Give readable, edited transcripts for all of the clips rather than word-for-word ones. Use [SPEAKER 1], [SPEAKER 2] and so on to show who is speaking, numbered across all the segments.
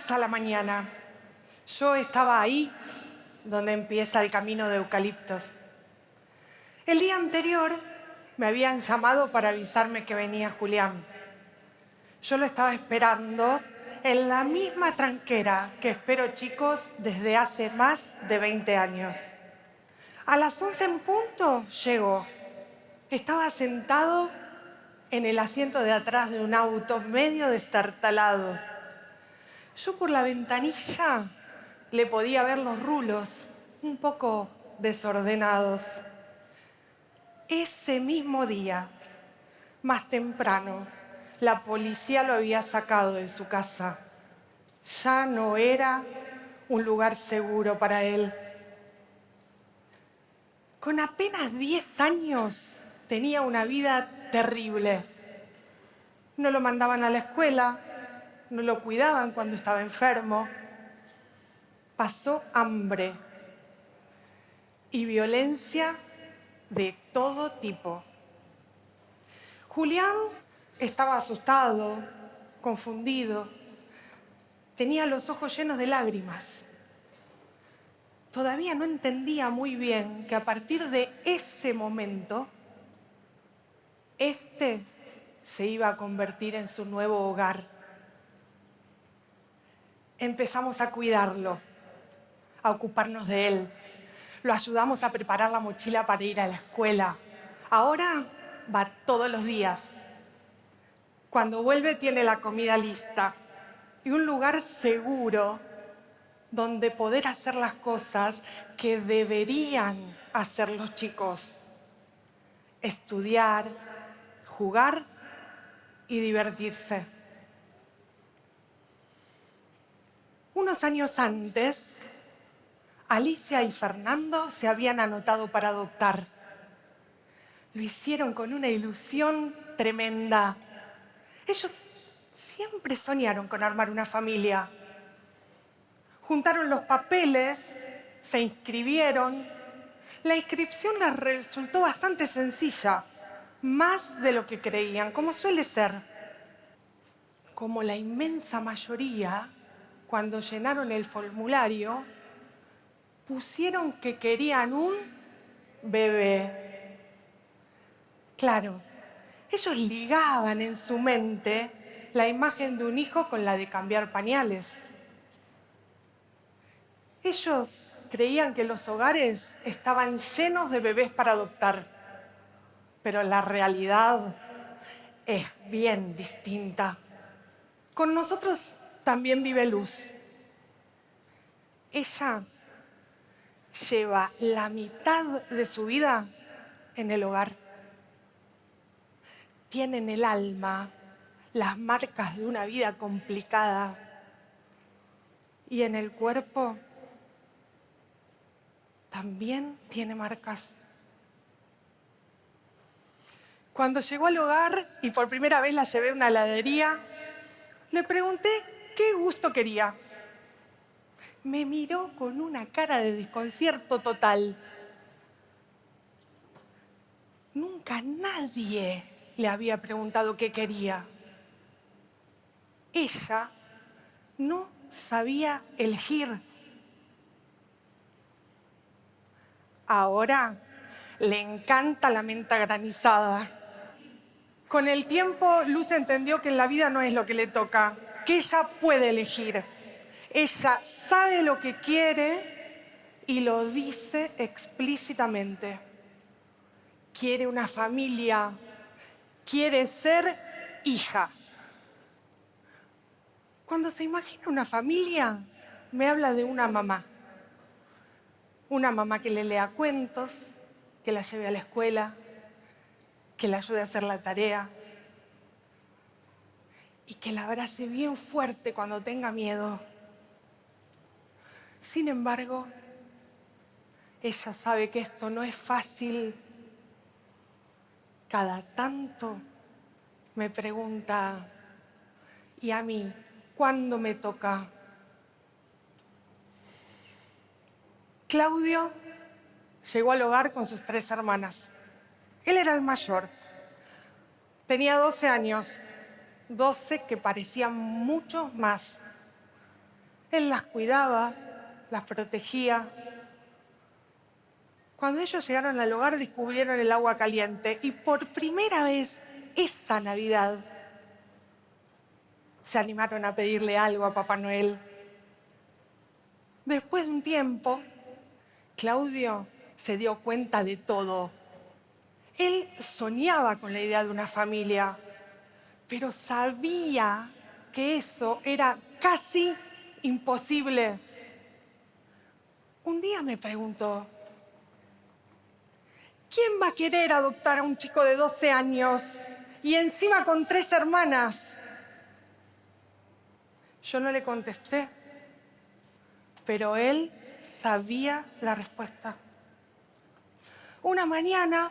[SPEAKER 1] martes a la mañana. Yo estaba ahí, donde empieza el camino de eucaliptos. El día anterior me habían llamado para avisarme que venía Julián. Yo lo estaba esperando en la misma tranquera que espero chicos desde hace más de 20 años. A las 11 en punto llegó. Estaba sentado en el asiento de atrás de un auto medio destartalado. Yo por la ventanilla le podía ver los rulos, un poco desordenados. Ese mismo día, más temprano, la policía lo había sacado de su casa. Ya no era un lugar seguro para él. Con apenas 10 años tenía una vida terrible. No lo mandaban a la escuela, no lo cuidaban cuando estaba enfermo. Pasó hambre y violencia de todo tipo. Julián estaba asustado, confundido. Tenía los ojos llenos de lágrimas. Todavía no entendía muy bien que a partir de ese momento, este se iba a convertir en su nuevo hogar. Empezamos a cuidarlo, a ocuparnos de él. Lo ayudamos a preparar la mochila para ir a la escuela. Ahora va todos los días. Cuando vuelve tiene la comida lista y un lugar seguro donde poder hacer las cosas que deberían hacer los chicos. Estudiar, jugar y divertirse. Unos años antes, Alicia y Fernando se habían anotado para adoptar. Lo hicieron con una ilusión tremenda. Ellos siempre soñaron con armar una familia. Juntaron los papeles, se inscribieron. La inscripción les resultó bastante sencilla, más de lo que creían, como suele ser. Como la inmensa mayoría, cuando llenaron el formulario, pusieron que querían un bebé. Claro, ellos ligaban en su mente la imagen de un hijo con la de cambiar pañales. Ellos creían que los hogares estaban llenos de bebés para adoptar, pero la realidad es bien distinta. Con nosotros también vive Luz. Ella lleva la mitad de su vida en el hogar. Tiene en el alma las marcas de una vida complicada y en el cuerpo también tiene marcas. Cuando llegó al hogar y por primera vez la llevé a una heladería, le pregunté qué gusto quería. Me miró con una cara de desconcierto total. Nunca nadie le había preguntado qué quería. Ella no sabía elegir. Ahora le encanta la menta granizada. Con el tiempo, Luz entendió que en la vida no es lo que le toca, que ella puede elegir. Ella sabe lo que quiere y lo dice explícitamente. Quiere una familia, quiere ser hija. Cuando se imagina una familia, me habla de una mamá. Una mamá que le lea cuentos, que la lleve a la escuela, que la ayude a hacer la tarea y que la abrace bien fuerte cuando tenga miedo. Sin embargo, ella sabe que esto no es fácil. Cada tanto me pregunta, ¿y a mí cuándo me toca? Claudio llegó al hogar con sus 3 hermanas. Él era el mayor. Tenía 12 años, 12 que parecían muchos más. Él las cuidaba, las protegía. Cuando ellos llegaron al hogar descubrieron el agua caliente y por primera vez esa Navidad se animaron a pedirle algo a Papá Noel. Después de un tiempo, Claudio se dio cuenta de todo. Él soñaba con la idea de una familia, pero sabía que eso era casi imposible. Un día me preguntó, ¿quién va a querer adoptar a un chico de 12 años y encima con 3 hermanas? Yo no le contesté, pero él sabía la respuesta. Una mañana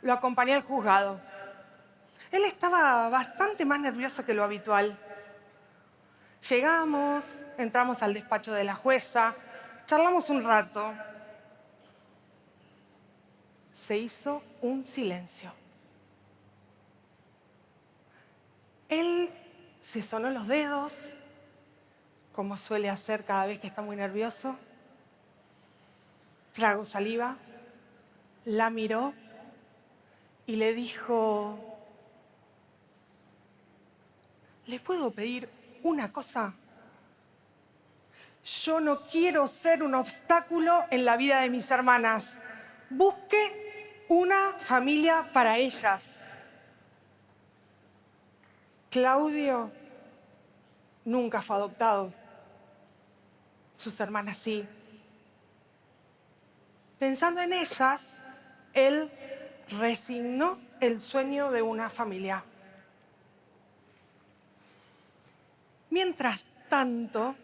[SPEAKER 1] lo acompañé al juzgado. Él estaba bastante más nervioso que lo habitual. Llegamos, entramos al despacho de la jueza, charlamos un rato. Se hizo un silencio. Él se sonó los dedos, como suele hacer cada vez que está muy nervioso. Tragó saliva, la miró y le dijo, ¿le puedo pedir una cosa? Yo no quiero ser un obstáculo en la vida de mis hermanas. Busque una familia para ellas. Claudio nunca fue adoptado. Sus hermanas sí. Pensando en ellas, él resignó el sueño de una familia. Mientras tanto,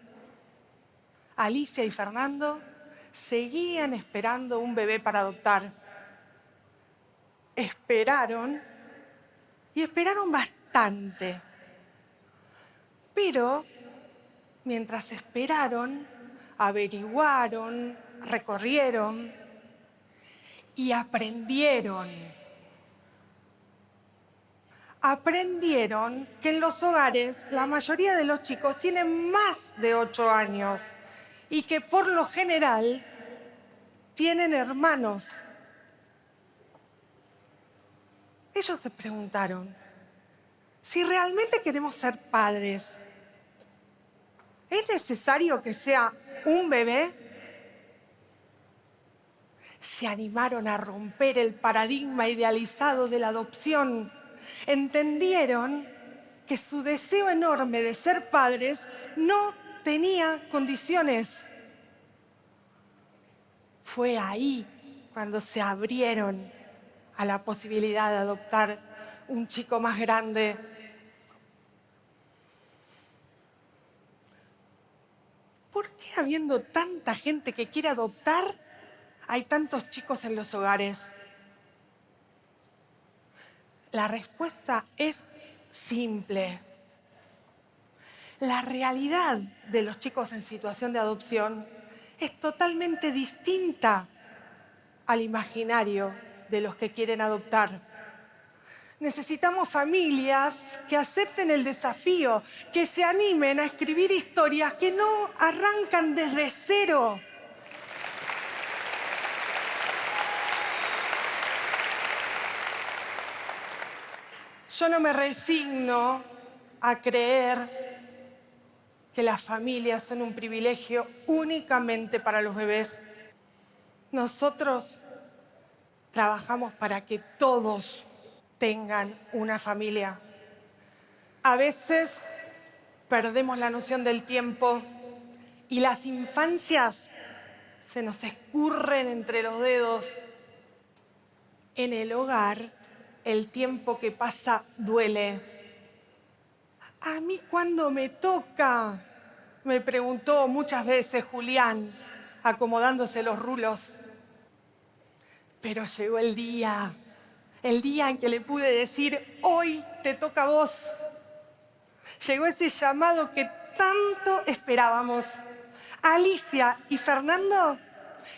[SPEAKER 1] Alicia y Fernando seguían esperando un bebé para adoptar. Esperaron y esperaron bastante. Pero mientras esperaron, averiguaron, recorrieron y aprendieron. Aprendieron que en los hogares la mayoría de los chicos tienen más de 8 años y que por lo general tienen hermanos. Ellos se preguntaron, si realmente queremos ser padres, ¿es necesario que sea un bebé? Se animaron a romper el paradigma idealizado de la adopción. Entendieron que su deseo enorme de ser padres no tenía condiciones. Fue ahí cuando se abrieron a la posibilidad de adoptar un chico más grande. ¿Por qué habiendo tanta gente que quiere adoptar, hay tantos chicos en los hogares? La respuesta es simple. La realidad de los chicos en situación de adopción es totalmente distinta al imaginario de los que quieren adoptar. Necesitamos familias que acepten el desafío, que se animen a escribir historias que no arrancan desde cero. Yo no me resigno a creer que las familias son un privilegio únicamente para los bebés. Nosotros trabajamos para que todos tengan una familia. A veces perdemos la noción del tiempo y las infancias se nos escurren entre los dedos. En el hogar, el tiempo que pasa duele. ¿A mí cuándo me toca?, me preguntó muchas veces Julián, acomodándose los rulos. Pero llegó el día en que le pude decir, hoy te toca a vos. Llegó ese llamado que tanto esperábamos. Alicia y Fernando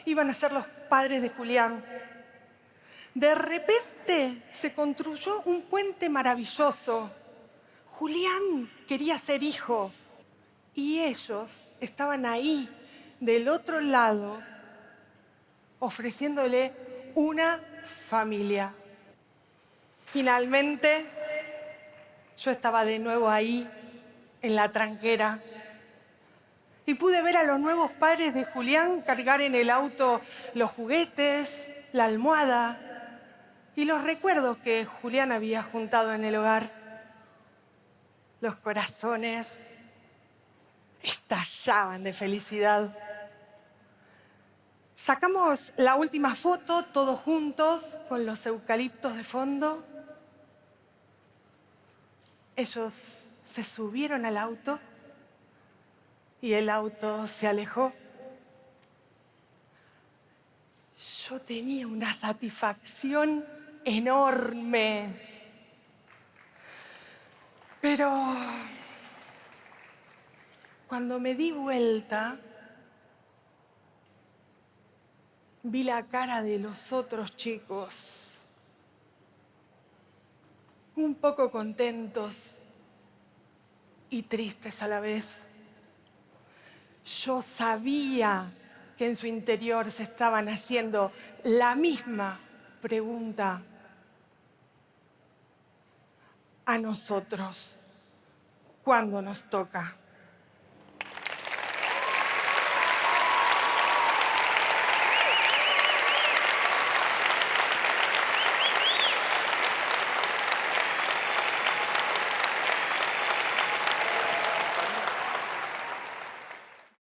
[SPEAKER 1] iban a ser los padres de Julián. De repente se construyó un puente maravilloso. Julián quería ser hijo Y ellos estaban ahí, del otro lado, ofreciéndole una familia. Finalmente, yo estaba de nuevo ahí, en la tranquera, y pude ver a los nuevos padres de Julián cargar en el auto los juguetes, la almohada y los recuerdos que Julián había juntado en el hogar. Los corazones estallaban de felicidad. Sacamos la última foto todos juntos con los eucaliptos de fondo. Ellos se subieron al auto y el auto se alejó. Yo tenía una satisfacción enorme, pero cuando me di vuelta, vi la cara de los otros chicos, un poco contentos y tristes a la vez. Yo sabía que en su interior se estaban haciendo la misma pregunta. A nosotros, ¿cuándo nos toca?